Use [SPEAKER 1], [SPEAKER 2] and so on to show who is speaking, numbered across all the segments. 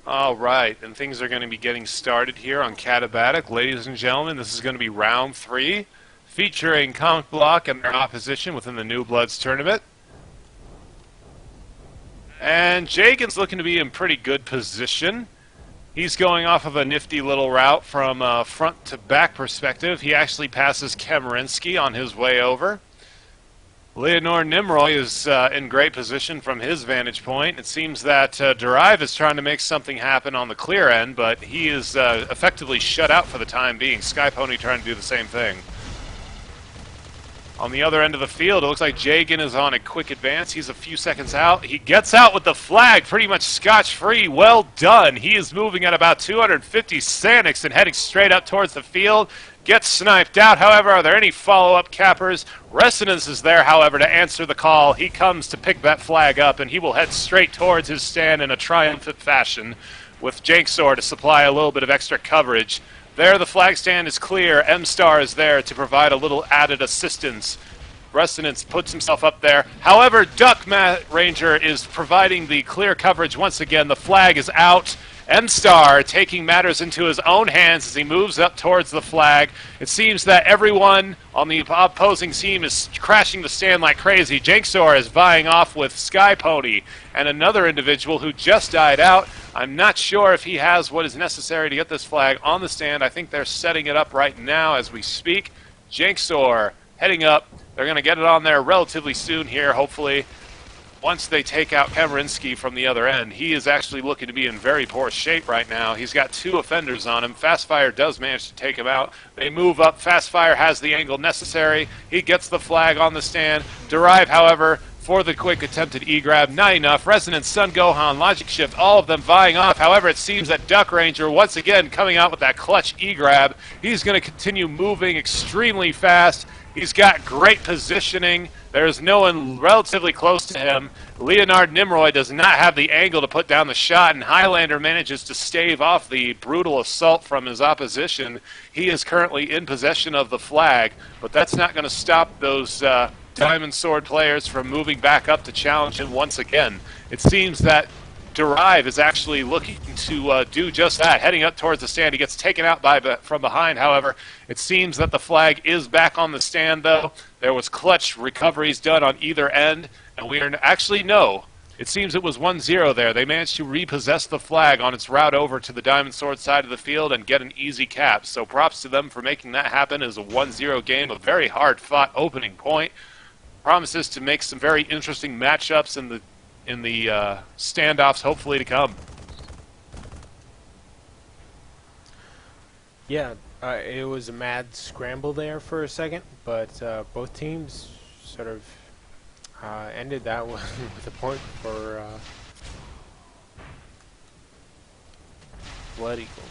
[SPEAKER 1] All right, and things are going to be getting started here on Katabatic. Ladies and gentlemen, this is going to be round 3, featuring Conc Block and their opposition within the New Bloods tournament. And Jagan's looking to be in pretty good position. He's going off of a nifty little route from front to back perspective. He actually passes Kemerinsky on his way over. Leonor Nimroy is in great position from his vantage point. It seems that Derive is trying to make something happen on the clear end, but he is effectively shut out for the time being. Skypony trying to do the same thing. On the other end of the field, it looks like Jagan is on a quick advance. He's a few seconds out. He gets out with the flag, pretty much scotch-free. Well done. He is moving at about 250 Sanix and heading straight up towards the field. Gets sniped out. However, are there any follow-up cappers? Resonance is there, however, to answer the call. He comes to pick that flag up, and he will head straight towards his stand in a triumphant fashion with Janksor to supply a little bit of extra coverage. There, the flag stand is clear. M-Star is there to provide a little added assistance. Resonance puts himself up there. However, Duck Ranger is providing the clear coverage once again. The flag is out. M-Star taking matters into his own hands as he moves up towards the flag. It seems that everyone on the opposing team is crashing the stand like crazy. Janksor is vying off with Skypony and another individual who just died out. I'm not sure if he has what is necessary to get this flag on the stand. I think they're setting it up right now as we speak. Janksor heading up. They're going to get it on there relatively soon here, hopefully. Once they take out Kemerinsky from the other end, he is actually looking to be in very poor shape right now. He's got 2 offenders on him. Fastfire does manage to take him out. They move up. Fastfire has the angle necessary. He gets the flag on the stand. Derive, however, for the quick attempted E-grab, not enough. Resonance, Sun Gohan, Logic Shift, all of them vying off. However, it seems that Duck Ranger, once again, coming out with that clutch E-grab. He's going to continue moving extremely fast. He's got great positioning. There's no one relatively close to him. Leonard Nimroy does not have the angle to put down the shot, and Highlander manages to stave off the brutal assault from his opposition. He is currently in possession of the flag, but that's not going to stop those Diamond Sword players from moving back up to challenge him once again. It seems that Derive is actually looking to do just that. Heading up towards the stand, he gets taken out from behind. However, it seems that the flag is back on the stand, though. There was clutch recoveries done on either end, and we are actually no. It seems it was 1-0 there. They managed to repossess the flag on its route over to the Diamond Sword side of the field and get an easy cap. So props to them for making that happen as a 1-0 game, a very hard-fought opening point. Promises to make some very interesting matchups in the standoffs hopefully to come.
[SPEAKER 2] Yeah, it was a mad scramble there for a second, but both teams sort of ended that one with a point for Blood Eagle.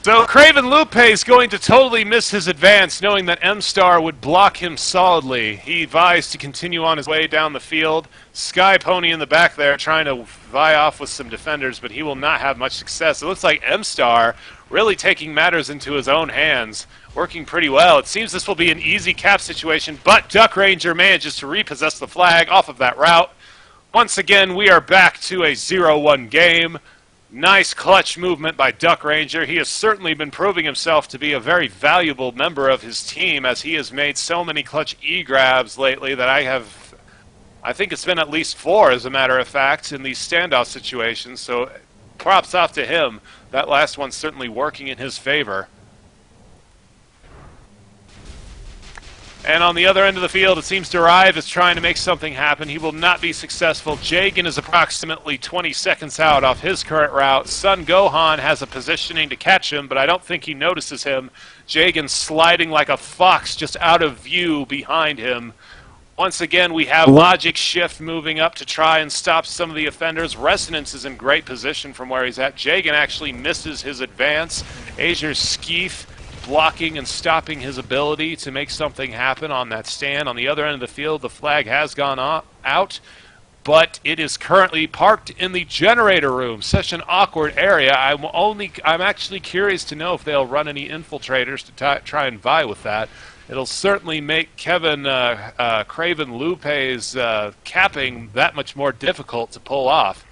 [SPEAKER 1] So Craven Lupe is going to totally miss his advance, knowing that M-Star would block him solidly. He advised to continue on his way down the field. Skypony in the back there trying to vie off with some defenders, but he will not have much success. It looks like M-Star really taking matters into his own hands, working pretty well. It seems this will be an easy cap situation, but Duck Ranger manages to repossess the flag off of that route. Once again, we are back to a 0-1 game. Nice clutch movement by Duck Ranger. He has certainly been proving himself to be a very valuable member of his team, as he has made so many clutch E-grabs lately that I think it's been at least 4, as a matter of fact, in these standoff situations. So props off to him. That last one's certainly working in his favor. And on the other end of the field, it seems Derive is trying to make something happen. He will not be successful. Jagan is approximately 20 seconds out off his current route. Sun Gohan has a positioning to catch him, but I don't think he notices him. Jagan sliding like a fox just out of view behind him. Once again, we have Logic Shift moving up to try and stop some of the offenders. Resonance is in great position from where he's at. Jagan actually misses his advance. Azur's Skeef blocking and stopping his ability to make something happen on that stand. On the other end of the field, the flag has gone out, but it is currently parked in the generator room. Such an awkward area. I'm actually curious to know if they'll run any infiltrators to try and vie with that. It'll certainly make Craven Lupe's capping that much more difficult to pull off.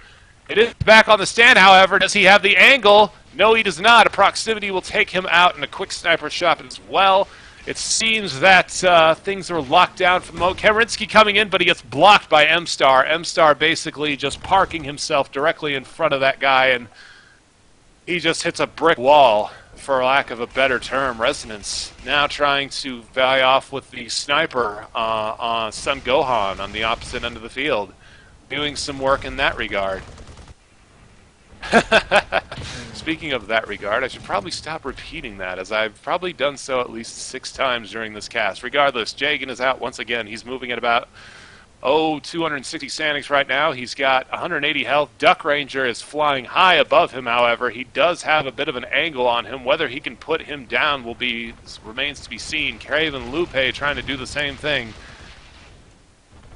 [SPEAKER 1] It is back on the stand, however. Does he have the angle? No, he does not. A proximity will take him out, and a quick sniper shot as well. It seems that things are locked down for the moment. Kamarinsky coming in, but he gets blocked by M-Star. M-Star basically just parking himself directly in front of that guy, and he just hits a brick wall, for lack of a better term. Resonance now trying to vie off with the sniper on Sun Gohan on the opposite end of the field, doing some work in that regard. Speaking of that regard, I should probably stop repeating that, as I've probably done so at least 6 times during this cast. Regardless, Jagan is out once again. He's moving at about 260 Sanics right now. He's got 180 health. Duck Ranger is flying high above him, however. He does have a bit of an angle on him. Whether he can put him down remains to be seen. Craven Lupe trying to do the same thing.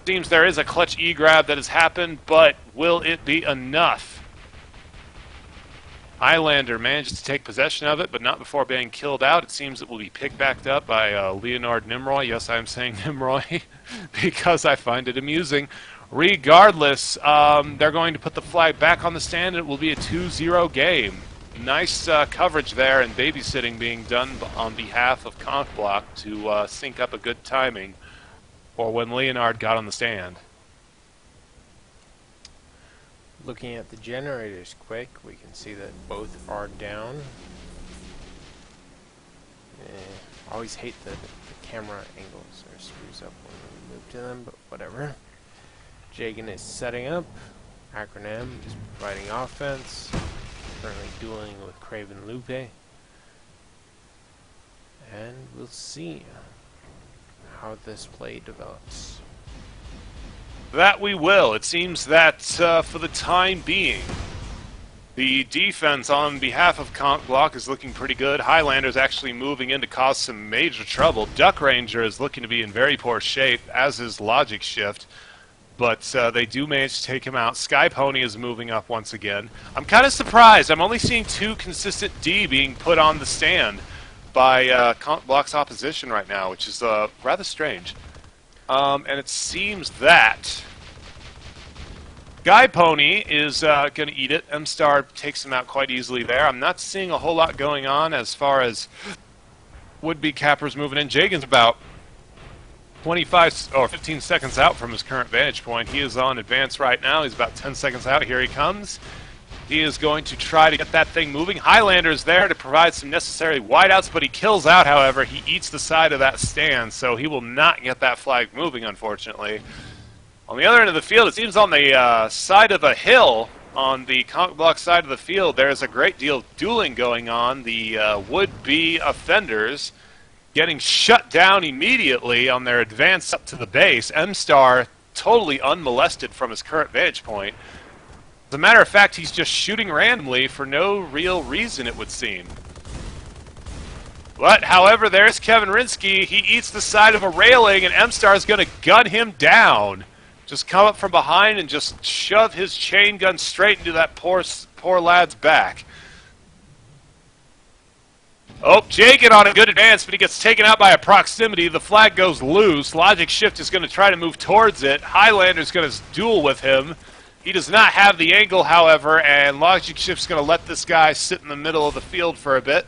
[SPEAKER 1] Seems there is a clutch E-grab that has happened, but will it be enough? Highlander manages to take possession of it, but not before being killed out. It seems it will be picked back up by Leonard Nimroy. Yes, I'm saying Nimroy because I find it amusing. Regardless, they're going to put the flag back on the stand, and it will be a 2-0 game. Nice coverage there and babysitting being done on behalf of Conc Block to sync up a good timing for when Leonard got on the stand.
[SPEAKER 2] Looking at the generators quick, we can see that both are down. Always hate the camera angles or screws up when we move to them, but whatever. Jagan is setting up. Acronym is providing offense. Currently dueling with Craven Lupe. And we'll see how this play develops.
[SPEAKER 1] That we will. It seems that for the time being, the defense on behalf of Conc Block is looking pretty good. Highlander's actually moving in to cause some major trouble. Duck Ranger is looking to be in very poor shape, as is Logic Shift, but they do manage to take him out. Sky Pony is moving up once again. I'm kind of surprised. I'm only seeing 2 consistent D being put on the stand by Conc Block's opposition right now, which is rather strange. And it seems that Guy Pony is going to eat it. M-Star takes him out quite easily there. I'm not seeing a whole lot going on as far as would-be cappers moving in. Jagan's about 25 or 15 seconds out from his current vantage point. He is on advance right now. He's about 10 seconds out. Here he comes. He is going to try to get that thing moving. Highlander is there to provide some necessary wideouts, but he kills out, however. He eats the side of that stand, so he will not get that flag moving, unfortunately. On the other end of the field, it seems on the side of a hill, on the Conc Block side of the field, there's a great deal of dueling going on. The would-be offenders getting shut down immediately on their advance up to the base. M-Star totally unmolested from his current vantage point. As a matter of fact, he's just shooting randomly for no real reason, it would seem. But, however, there's Kevin Rinsky. He eats the side of a railing, and M-Star is going to gun him down. Just come up from behind and just shove his chain gun straight into that poor lad's back. Oh, Jagan on a good advance, but he gets taken out by a proximity. The flag goes loose. Logic Shift is going to try to move towards it. Highlander's going to duel with him. He does not have the angle, however, and Logic Shift's going to let this guy sit in the middle of the field for a bit.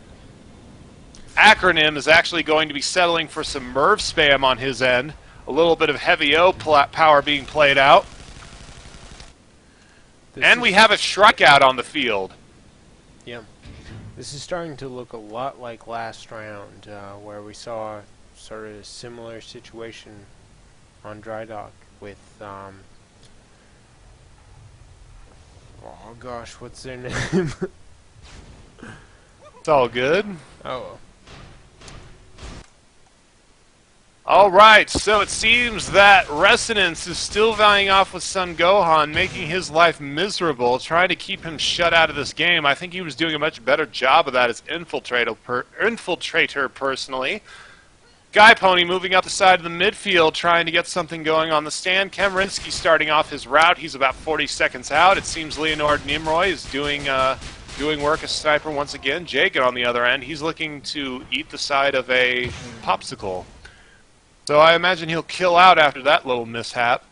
[SPEAKER 1] Acronym is actually going to be settling for some Merv spam on his end. A little bit of heavy O power being played out. And we have a strikeout on the field.
[SPEAKER 2] Yeah. This is starting to look a lot like last round, where we saw sort of a similar situation on Dry Dock with, oh gosh, what's their name?
[SPEAKER 1] It's all good.
[SPEAKER 2] Oh.
[SPEAKER 1] All right, so it seems that Resonance is still vying off with Sun Gohan, making his life miserable, trying to keep him shut out of this game. I think he was doing a much better job of that as infiltrator personally. Guy Pony moving up the side of the midfield, trying to get something going on the stand. Kemrinsky starting off his route. He's about 40 seconds out. It seems Leonard Nimroy is doing work as sniper once again. Jagan on the other end, he's looking to eat the side of a popsicle. So I imagine he'll kill out after that little mishap.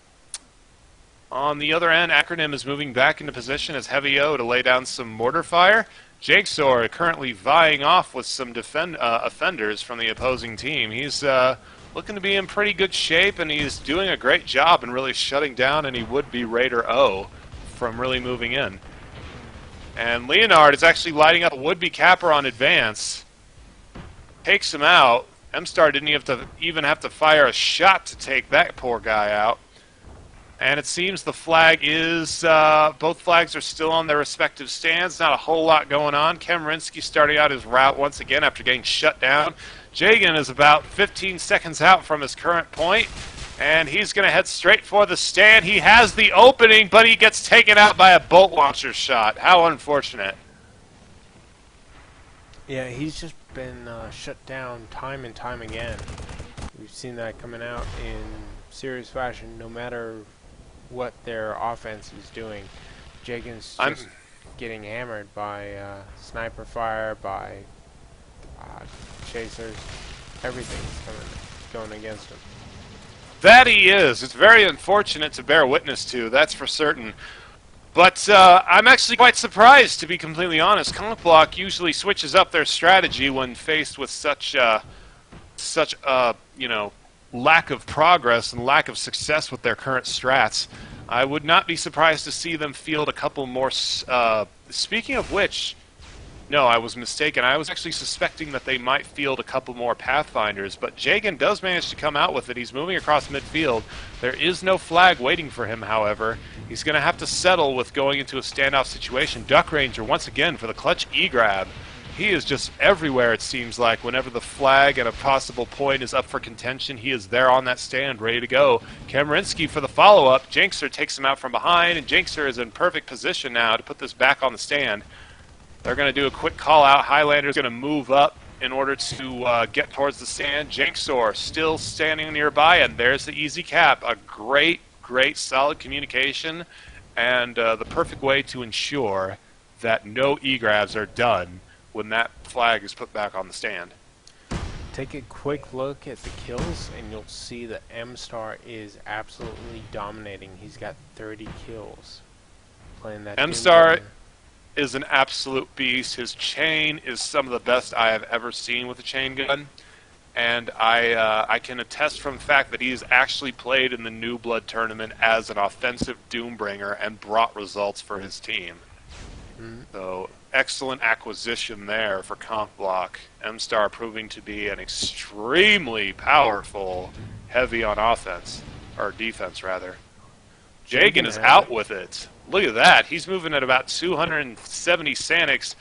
[SPEAKER 1] On the other end, Acronym is moving back into position as Heavy O to lay down some mortar fire. Jigsaw currently vying off with some offenders from the opposing team. He's looking to be in pretty good shape, and he's doing a great job in really shutting down any would-be Raider O from really moving in. And Leonard is actually lighting up a would-be capper on advance. Takes him out. M-Star didn't even have to fire a shot to take that poor guy out. And it seems the flag is, both flags are still on their respective stands. Not a whole lot going on. Kemerinsky starting out his route once again after getting shut down. Jagan is about 15 seconds out from his current point, and he's going to head straight for the stand. He has the opening, but he gets taken out by a bolt launcher shot. How unfortunate.
[SPEAKER 2] Yeah, he's just been shut down time and time again. We've seen that coming out in serious fashion, no matter what their offense is doing. Jagan's just getting hammered by sniper fire, by chasers. Everything's going against him.
[SPEAKER 1] That he is. It's very unfortunate to bear witness to, that's for certain. But I'm actually quite surprised, to be completely honest. Conc usually switches up their strategy when faced with such you know, lack of progress and lack of success with their current strats. I would not be surprised to see them field a couple more. Speaking of which, no, I was mistaken. I was actually suspecting that they might field a couple more Pathfinders, but Jagan does manage to come out with it. He's moving across midfield. There is no flag waiting for him, however. He's going to have to settle with going into a standoff situation. Duck Ranger once again for the clutch E-grab. He is just everywhere, it seems like. Whenever the flag and a possible point is up for contention, he is there on that stand, ready to go. Kemerinsky for the follow-up. Jinxer takes him out from behind, and Jinxer is in perfect position now to put this back on the stand. They're going to do a quick call-out. Highlander's going to move up in order to get towards the stand. Jinxor still standing nearby, and there's the easy cap. A great, great solid communication, and the perfect way to ensure that no E-grabs are done when that flag is put back on the stand.
[SPEAKER 2] Take a quick look at the kills, and you'll see that M-Star is absolutely dominating. He's got 30 kills. Playing that
[SPEAKER 1] M-Star is an absolute beast. His chain is some of the best I have ever seen with a chain gun. And I can attest from the fact that he's actually played in the New Blood tournament as an offensive Doombringer and brought results for his team. So, excellent acquisition there for Conc. M-Star proving to be an extremely powerful heavy on offense, or defense rather. Jagan is out with it. Look at that. He's moving at about 270 Sanics.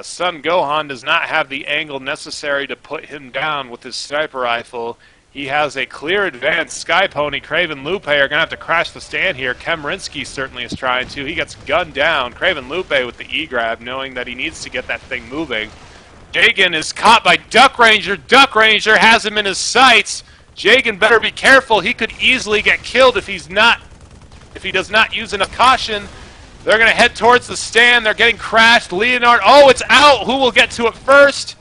[SPEAKER 1] Sun Gohan does not have the angle necessary to put him down with his sniper rifle. He has a clear advance. Sky Pony, Craven Lupe are going to have to crash the stand here. Kemerinsky certainly is trying to. He gets gunned down. Craven Lupe with the E-grab, knowing that he needs to get that thing moving. Jagan is caught by Duck Ranger. Duck Ranger has him in his sights. Jagan better be careful. He could easily get killed if he does not use enough caution. They're going to head towards the stand. They're getting crashed. Leonard, oh, it's out. Who will get to it first?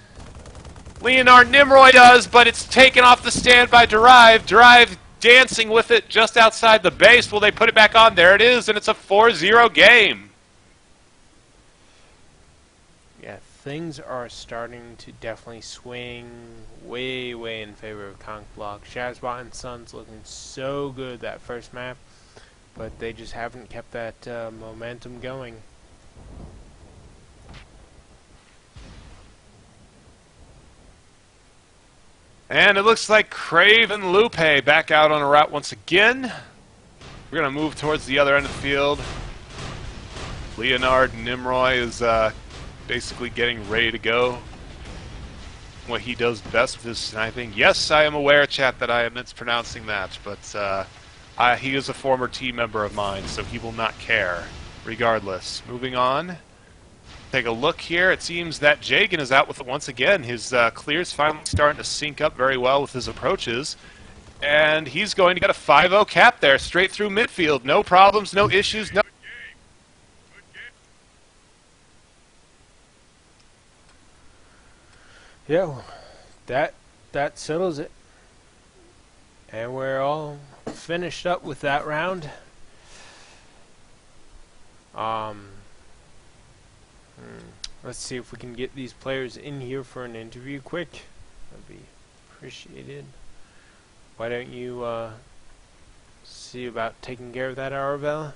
[SPEAKER 1] Leonard Nimroy does, but it's taken off the stand by Derive. Derive dancing with it just outside the base. Will they put it back on? There it is, and it's a 4-0 game.
[SPEAKER 2] Yeah, things are starting to definitely swing way, way in favor of Conc. Shazbot and Sons looking so good that first map, but they just haven't kept that momentum going.
[SPEAKER 1] And it looks like Craven Lupe back out on a route once again. We're going to move towards the other end of the field. Leonard Nimroy is basically getting ready to go. What he does best with his sniping. Yes, I am aware, chat, that I am mispronouncing that, but he is a former team member of mine, so he will not care. Regardless. Moving on. Take a look here. It seems that Jagan is out with it once again. His clear's finally starting to sync up very well with his approaches. And he's going to get a 5-0 cap there, straight through midfield. No problems, no issues, no...
[SPEAKER 2] Yeah, that settles it. And we're all finished up with that round. Let's see if we can get these players in here for an interview quick. That'd be appreciated. Why don't you see about taking care of that, Arabella?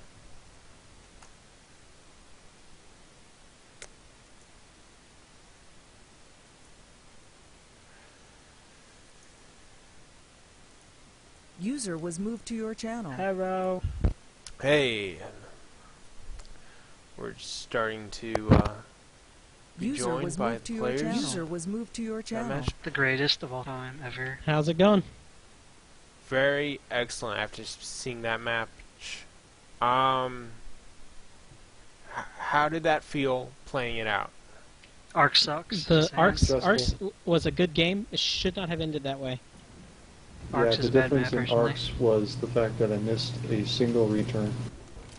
[SPEAKER 3] User was moved to your channel.
[SPEAKER 4] Hello.
[SPEAKER 2] Hey. We're starting to be
[SPEAKER 3] User
[SPEAKER 2] joined
[SPEAKER 3] was
[SPEAKER 2] by
[SPEAKER 3] moved to
[SPEAKER 2] the
[SPEAKER 3] your
[SPEAKER 2] players.
[SPEAKER 3] channel. User was moved to your channel.
[SPEAKER 2] Ramesh?
[SPEAKER 4] The greatest of all time ever.
[SPEAKER 5] How's it going?
[SPEAKER 2] Very excellent after seeing that match. How did that feel playing it out?
[SPEAKER 4] Arc sucks.
[SPEAKER 5] The
[SPEAKER 4] Same.
[SPEAKER 5] Arcs
[SPEAKER 6] Stressful.
[SPEAKER 5] was a good game. It should not have ended that way.
[SPEAKER 4] Arcs
[SPEAKER 6] Yeah,
[SPEAKER 4] is
[SPEAKER 6] the
[SPEAKER 4] a bad
[SPEAKER 6] difference
[SPEAKER 4] map,
[SPEAKER 6] in
[SPEAKER 4] personally.
[SPEAKER 6] Arcs was the fact that I missed a single return.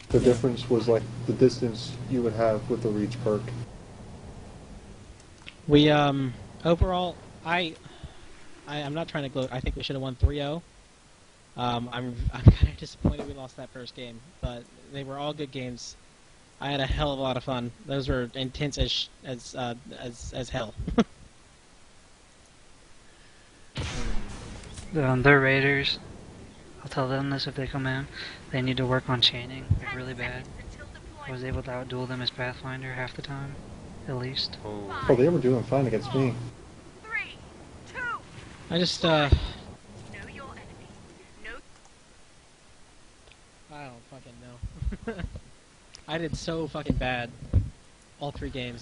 [SPEAKER 6] The difference was like the distance you would have with the reach perk.
[SPEAKER 5] We overall, I'm not trying to gloat. I think we should have won 3-0. I'm kind of disappointed we lost that first game, but they were all good games. I had a hell of a lot of fun. Those were intense as hell.
[SPEAKER 4] They're raiders. I'll tell them this if they come in. They need to work on chaining, like really bad. I was able to outduel them as Pathfinder half the time, at least.
[SPEAKER 6] Oh, they were doing fine against me.
[SPEAKER 7] 3, 2,
[SPEAKER 5] I just
[SPEAKER 7] know your enemy. Know
[SPEAKER 5] I don't fucking know. I did so fucking bad all 3 games.